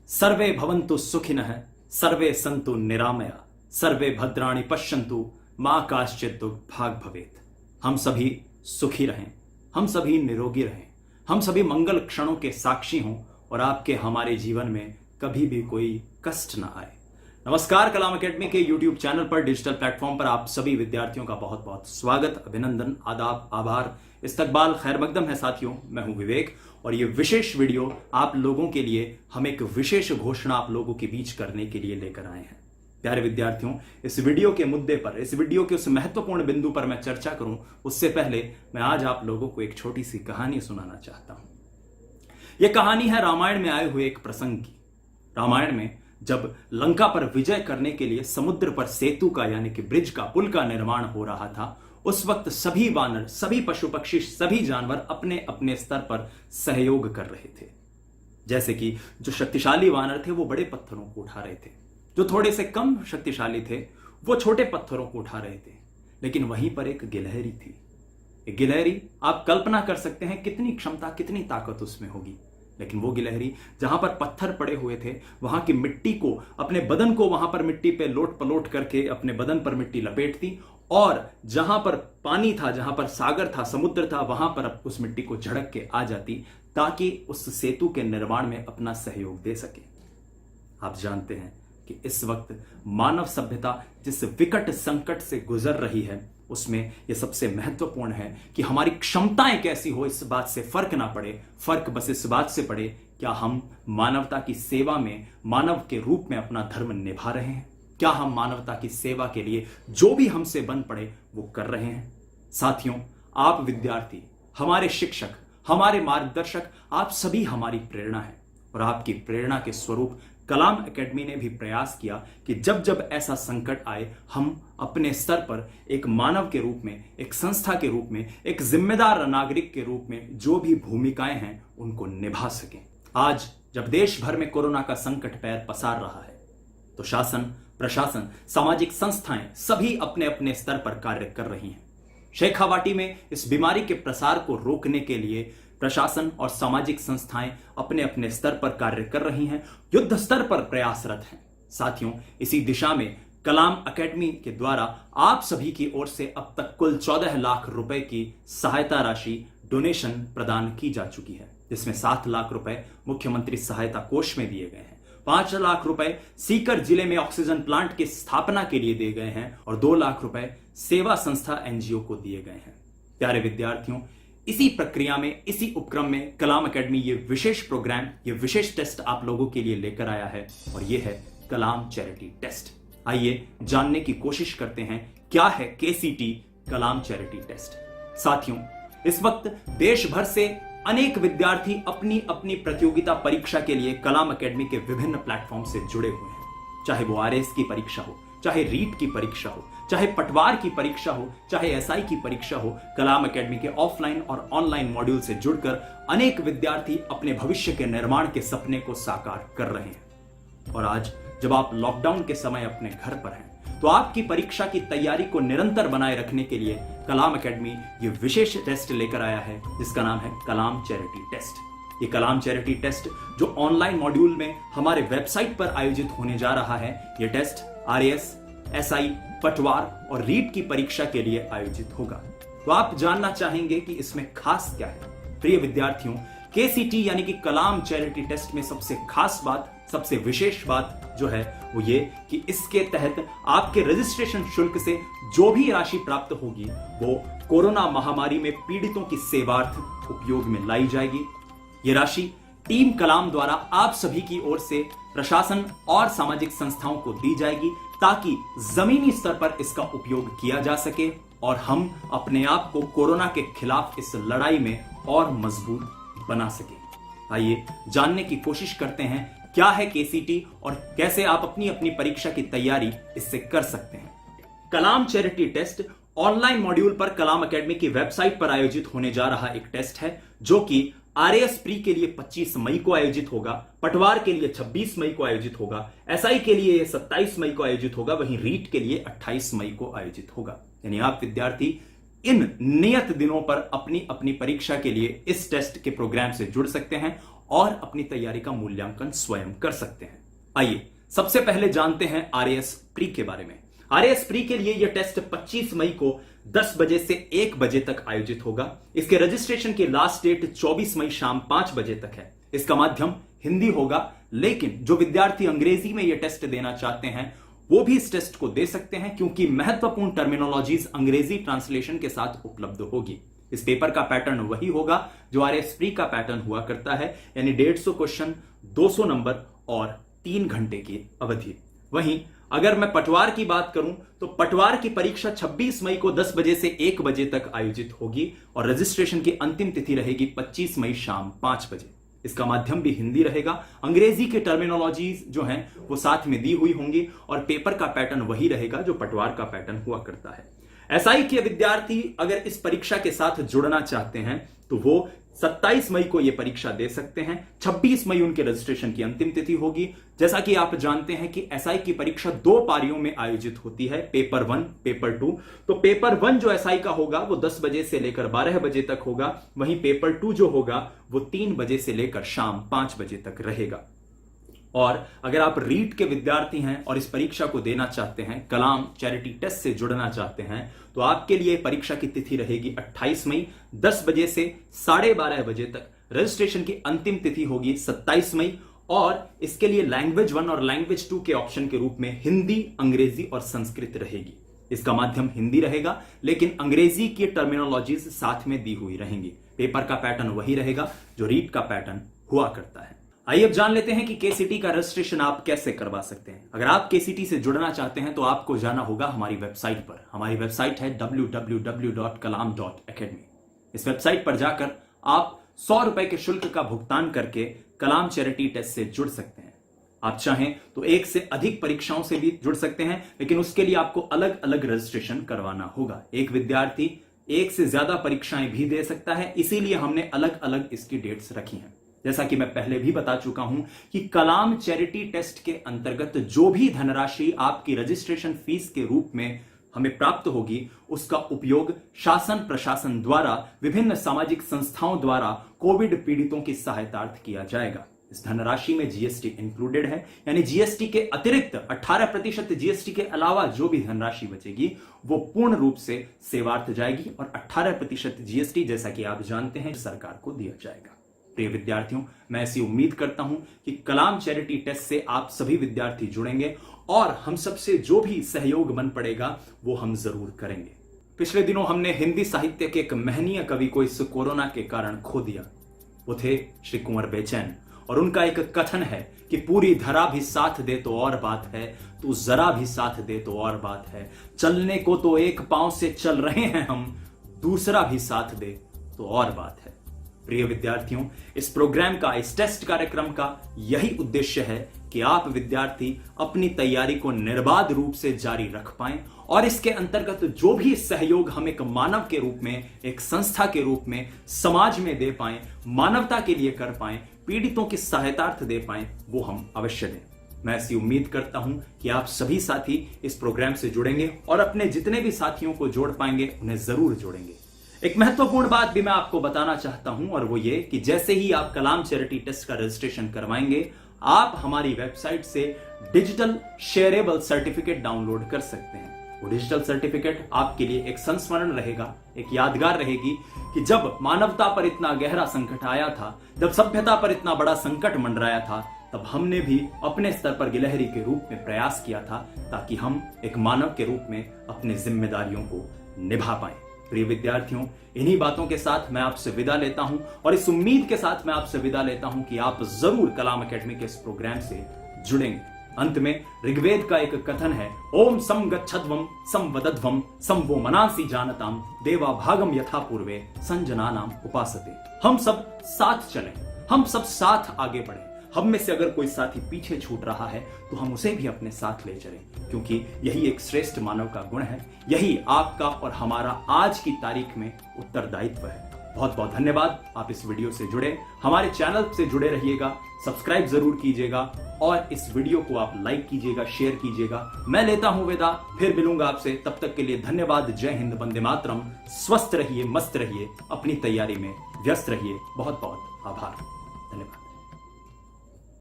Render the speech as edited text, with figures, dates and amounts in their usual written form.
सर्वे भवन्तु सुखिनः, सर्वे सन्तु निरामया, सर्वे भद्राणि पश्यन्तु, मां काश्चित् दुर्भाग् भवेत्। हम सभी सुखी रहें, हम सभी निरोगी रहें, हम सभी मंगल क्षणों के साक्षी हों और आपके हमारे जीवन में कभी भी कोई कष्ट ना आए। नमस्कार, कलाम एकेडमी के YouTube चैनल पर, डिजिटल प्लेटफॉर्म पर आप सभी विद्यार्थियों का बहुत बहुत स्वागत, अभिनंदन, आदाब, आभार, इस्तकबाल, खैर मकदम है। साथियों, मैं हूं विवेक और ये विशेष वीडियो आप लोगों के लिए हम एक विशेष घोषणा आप लोगों के बीच करने के लिए लेकर आए हैं। प्यारे विद्यार्थियों, इस वीडियो के मुद्दे पर, इस वीडियो के उस महत्वपूर्ण बिंदु पर मैं चर्चा करूं उससे पहले मैं आज आप लोगों को एक छोटी सी कहानी सुनाना चाहता हूं। यह कहानी है रामायण में आए हुए एक प्रसंग की। रामायण में जब लंका पर विजय करने के लिए समुद्र पर सेतु का यानी कि ब्रिज का, पुल का निर्माण हो रहा था, उस वक्त सभी वानर, सभी पशु पक्षी, सभी जानवर अपने अपने स्तर पर सहयोग कर रहे थे। जैसे कि जो शक्तिशाली वानर थे वो बड़े पत्थरों को उठा रहे थे, जो थोड़े से कम शक्तिशाली थे वो छोटे पत्थरों को उठा रहे थे। लेकिन वहीं पर एक गिलहरी थी। एक गिलहरी, आप कल्पना कर सकते हैं कितनी क्षमता, कितनी ताकत उसमें होगी। लेकिन वो गिलहरी जहां पर पत्थर पड़े हुए थे वहां की मिट्टी को, अपने बदन को वहां पर मिट्टी पे लोट पलोट करके अपने बदन पर मिट्टी लपेटती और जहां पर पानी था, जहां पर सागर था, समुद्र था, वहां पर उस मिट्टी को झड़क के आ जाती ताकि उस सेतु के निर्माण में अपना सहयोग दे सके। आप जानते हैं कि इस वक्त मानव सभ्यता जिस विकट संकट से गुजर रही है उसमें यह सबसे महत्वपूर्ण है कि हमारी क्षमताएं कैसी हो, इस बात से फर्क ना पड़े। फर्क बस इस बात से पड़े क्या हम मानवता की सेवा में, मानव के रूप में अपना धर्म निभा रहे हैं, क्या हम मानवता की सेवा के लिए जो भी हमसे बन पड़े वो कर रहे हैं। साथियों, आप विद्यार्थी, हमारे शिक्षक, हमारे मार्गदर्शक, आप सभी हमारी प्रेरणा है और आपकी प्रेरणा के स्वरूप कलाम एकेडमी ने भी प्रयास किया कि जब जब ऐसा संकट आए हम अपने स्तर पर एक मानव के रूप में, एक संस्था के रूप में, एक जिम्मेदार नागरिक के रूप में जो भी भूमिकाएं हैं उनको निभा सकें। आज जब देश भर में कोरोना का संकट पैर पसार रहा है तो शासन, प्रशासन, सामाजिक संस्थाएं सभी अपने अपने स्तर पर कार्य कर रही हैं। शेखावाटी में इस बीमारी के प्रसार को रोकने के लिए प्रशासन और सामाजिक संस्थाएं अपने अपने स्तर पर कार्य कर रही हैं, युद्ध स्तर पर प्रयासरत हैं। साथियों, इसी दिशा में कलाम एकेडमी के द्वारा आप सभी की ओर से अब तक कुल 14 लाख रुपए की सहायता राशि, डोनेशन प्रदान की जा चुकी है, जिसमें 7 लाख रुपए मुख्यमंत्री सहायता कोष में दिए गए हैं, 5 लाख रुपए सीकर जिले में ऑक्सीजन प्लांट की स्थापना के लिए दिए गए हैं और 2 लाख रुपए सेवा संस्था एनजीओ को दिए गए हैं। प्यारे विद्यार्थियों, इसी प्रक्रिया में, इसी उपक्रम में कलाम एकेडमी ये विशेष प्रोग्राम, ये विशेष टेस्ट आप लोगों के लिए लेकर आया है और ये है कलाम चैरिटी टेस्ट। आइए जानने की कोशिश करते हैं क्या है केसीटी, कलाम चैरिटी टेस्ट। साथियों, इस वक्त देश भर से अनेक विद्यार्थी अपनी अपनी प्रतियोगिता परीक्षा के लिए कलाम एकेडमी के विभिन्न प्लेटफॉर्म से जुड़े हुए हैं। चाहे वो आरएस की परीक्षा हो, चाहे रीट की परीक्षा हो, चाहे पटवार की परीक्षा हो, चाहे एसआई की परीक्षा हो, कलाम एकेडमी के ऑफलाइन और ऑनलाइन मॉड्यूल से जुड़कर अनेक विद्यार्थी अपने भविष्य के निर्माण के सपने को साकार कर रहे हैं। और आज जब आप लॉकडाउन के समय अपने घर पर हैं तो आपकी परीक्षा की तैयारी को निरंतर बनाए रखने के लिए कलाम एकेडमी ये विशेष टेस्ट लेकर आया है जिसका नाम है कलाम चैरिटी टेस्ट। ये कलाम चैरिटी टेस्ट जो ऑनलाइन मॉड्यूल में हमारे वेबसाइट पर आयोजित होने जा रहा है, ये टेस्ट आरएस, एसआई, पटवार और रीट की परीक्षा के लिए आयोजित होगा। तो आप जानना चाहेंगे कि इसमें खास क्या है। प्रिय विद्यार्थियों, केसीटी यानी कि कलाम चैरिटी टेस्ट में सबसे खास बात, सबसे विशेष बात जो है वो ये कि इसके तहत आपके रजिस्ट्रेशन शुल्क से जो भी राशि प्राप्त होगी वो कोरोना महामारी में पीड़ितों की सेवार्थ उपयोग में लाई जाएगी। ये राशि टीम कलाम द्वारा आप सभी की ओर से प्रशासन और सामाजिक संस्थाओं को दी जाएगी ताकि जमीनी स्तर पर इसका उपयोग किया जा सके और हम अपने आप को कोरोना के खिलाफ इस लड़ाई में और मजबूत बना सके। आइए जानने की कोशिश करते हैं क्या है केसीटी और कैसे आप अपनी अपनी परीक्षा की तैयारी इससे कर सकते हैं। कलाम चैरिटी टेस्ट ऑनलाइन मॉड्यूल पर कलाम एकेडमी की वेबसाइट पर आयोजित होने जा रहा एक टेस्ट है जो कि आरएएस प्री के लिए 25 मई को आयोजित होगा, पटवार के लिए 26 मई को आयोजित होगा, एसआई के लिए 27 मई को आयोजित होगा, वहीं रीट के लिए 28 मई को आयोजित होगा। यानी आप विद्यार्थी इन नियत दिनों पर अपनी अपनी परीक्षा के लिए इस टेस्ट के प्रोग्राम से जुड़ सकते हैं और अपनी तैयारी का मूल्यांकन स्वयं कर सकते हैं। आइए सबसे पहले जानते हैं आरएएस प्री के बारे में। आरएएस प्री के लिए यह टेस्ट 25 मई को 10 बजे से 1 बजे तक आयोजित होगा। इसके रजिस्ट्रेशन की लास्ट डेट 24 मई शाम 5 बजे तक है। इसका माध्यम हिंदी होगा, लेकिन जो विद्यार्थी अंग्रेजी में यह टेस्ट देना चाहते हैं वो भी इस टेस्ट को दे सकते हैं, क्योंकि महत्वपूर्ण टर्मिनोलॉजीज अंग्रेजी ट्रांसलेशन के साथ उपलब्ध होगी। इस पेपर का पैटर्न वही होगा जो आरएएस प्री का पैटर्न हुआ करता है, यानी 150 क्वेश्चन, 200 नंबर और 3 घंटे की अवधि। वहीं अगर मैं पटवार की बात करूं तो पटवार की परीक्षा 26 मई को 10 बजे से 1 बजे तक आयोजित होगी और रजिस्ट्रेशन की अंतिम तिथि रहेगी 25 मई शाम 5 बजे। इसका माध्यम भी हिंदी रहेगा। अंग्रेजी के टर्मिनोलॉजीज जो हैं वो साथ में दी हुई होंगी और पेपर का पैटर्न वही रहेगा जो पटवार का पैटर्न हुआ करता है। एसआई के विद्यार्थी अगर इस परीक्षा के साथ जुड़ना चाहते हैं तो वो 27 मई को यह परीक्षा दे सकते हैं। 26 मई उनके रजिस्ट्रेशन की अंतिम तिथि होगी। जैसा कि आप जानते हैं कि एसआई की परीक्षा 2 पारियों में आयोजित होती है, पेपर 1, पेपर 2। तो पेपर 1 जो एसआई का होगा वो 10 बजे से लेकर 12 बजे तक होगा। वहीं पेपर 2 जो होगा वो 3 बजे से लेकर शाम 5 बजे तक रहेगा। और अगर आप रीट के विद्यार्थी हैं और इस परीक्षा को देना चाहते हैं, कलाम चैरिटी टेस्ट से जुड़ना चाहते हैं, तो आपके लिए परीक्षा की तिथि रहेगी 28 मई 10 बजे से 12:30 बजे तक। रजिस्ट्रेशन की अंतिम तिथि होगी 27 मई और इसके लिए लैंग्वेज 1 और लैंग्वेज 2 के ऑप्शन के रूप में हिंदी, अंग्रेजी और संस्कृत रहेगी। इसका माध्यम हिंदी रहेगा, लेकिन अंग्रेजी की टर्मिनोलॉजीज साथ में दी हुई रहेंगी। पेपर का पैटर्न वही रहेगा जो रीट का पैटर्न हुआ करता है। आइए अब जान लेते हैं कि केसीटी का रजिस्ट्रेशन आप कैसे करवा सकते हैं। अगर आप केसीटी से जुड़ना चाहते हैं तो आपको जाना होगा हमारी वेबसाइट पर। हमारी वेबसाइट है www.kalam.academy। इस वेबसाइट पर जाकर आप 100 रुपए के शुल्क का भुगतान करके कलाम चैरिटी टेस्ट से जुड़ सकते हैं। आप चाहें तो एक से अधिक परीक्षाओं से भी जुड़ सकते हैं, लेकिन उसके लिए आपको अलग अलग रजिस्ट्रेशन करवाना होगा। एक विद्यार्थी एक से ज्यादा परीक्षाएं भी दे सकता है, इसीलिए हमने अलग अलग इसकी डेट्स रखी हैं। जैसा कि मैं पहले भी बता चुका हूं कि कलाम चैरिटी टेस्ट के अंतर्गत जो भी धनराशि आपकी रजिस्ट्रेशन फीस के रूप में हमें प्राप्त होगी, उसका उपयोग शासन प्रशासन द्वारा विभिन्न सामाजिक संस्थाओं द्वारा कोविड पीड़ितों की सहायतार्थ किया जाएगा। इस धनराशि में जीएसटी इंक्लूडेड है, यानी जीएसटी के अतिरिक्त 18% जीएसटी के अलावा जो भी धनराशि बचेगी वो पूर्ण रूप से सेवार्थ जाएगी और 18% जीएसटी, जैसा कि आप जानते हैं, सरकार को दिया जाएगा। प्रिय विद्यार्थियों, मैं ऐसी उम्मीद करता हूं कि कलाम चैरिटी टेस्ट से आप सभी विद्यार्थी जुड़ेंगे और हम सबसे जो भी सहयोग बन पड़ेगा वो हम जरूर करेंगे। पिछले दिनों हमने हिंदी साहित्य के एक महनीय कवि को इस कोरोना के कारण खो दिया। वो थे श्री कुंवर बेचैन और उनका एक कथन है कि पूरी धरा भी साथ दे तो और बात है, तू जरा भी साथ दे तो और बात है, चलने को तो एक पांव से चल रहे हैं हम, दूसरा भी साथ दे तो और बात है। प्रिय विद्यार्थियों, इस प्रोग्राम का, इस टेस्ट कार्यक्रम का यही उद्देश्य है कि आप विद्यार्थी अपनी तैयारी को निर्बाध रूप से जारी रख पाएं और इसके अंतर्गत जो भी सहयोग हम एक मानव के रूप में, एक संस्था के रूप में समाज में दे पाएं, मानवता के लिए कर पाएं, पीड़ितों की सहायतार्थ दे पाएं, वो हम अवश्य दें। मैं ऐसी उम्मीद करता हूं कि आप सभी साथी इस प्रोग्राम से जुड़ेंगे और अपने जितने भी साथियों को जोड़ पाएंगे उन्हें जरूर जोड़ेंगे। एक महत्वपूर्ण बात भी मैं आपको बताना चाहता हूं और वो ये कि जैसे ही आप कलाम चैरिटी टेस्ट का रजिस्ट्रेशन करवाएंगे, आप हमारी वेबसाइट से डिजिटल शेयरेबल सर्टिफिकेट डाउनलोड कर सकते हैं। वो डिजिटल सर्टिफिकेट आपके लिए एक संस्मरण रहेगा, एक यादगार रहेगी कि जब मानवता पर इतना गहरा संकट आया था, जब सभ्यता पर इतना बड़ा संकट मंडराया था, तब हमने भी अपने स्तर पर गिलहरी के रूप में प्रयास किया था ताकि हम एक मानव के रूप में अपनी जिम्मेदारियों को निभा पाएं। प्रिय विद्यार्थियों, इन्हीं बातों के साथ मैं आपसे विदा लेता हूं और इस उम्मीद के साथ मैं आपसे विदा लेता हूं कि आप जरूर कलाम एकेडमी के इस प्रोग्राम से जुड़ेंगे। अंत में ऋग्वेद का एक कथन है, ओम सम गच्छध्वम सम वदध्वम सम वो मनासी जानताम देवा भागम यथा पूर्वे संजनानाम उपासते। हम सब साथ चलें, हम सब साथ आगे बढ़ें। हम में से अगर कोई साथी पीछे छूट रहा है तो हम उसे भी अपने साथ ले चलें, क्योंकि यही एक श्रेष्ठ मानव का गुण है, यही आपका और हमारा आज की तारीख में उत्तरदायित्व है। बहुत बहुत धन्यवाद, आप इस वीडियो से जुड़े, हमारे चैनल से जुड़े रहिएगा, सब्सक्राइब जरूर कीजिएगा और इस वीडियो को आप लाइक कीजिएगा, शेयर कीजिएगा। मैं लेता हूं विदा, फिर मिलूंगा आपसे, तब तक के लिए धन्यवाद। जय हिंद, वंदे मातरम। स्वस्थ रहिए, मस्त रहिए, अपनी तैयारी में व्यस्त रहिए। बहुत बहुत आभार, धन्यवाद।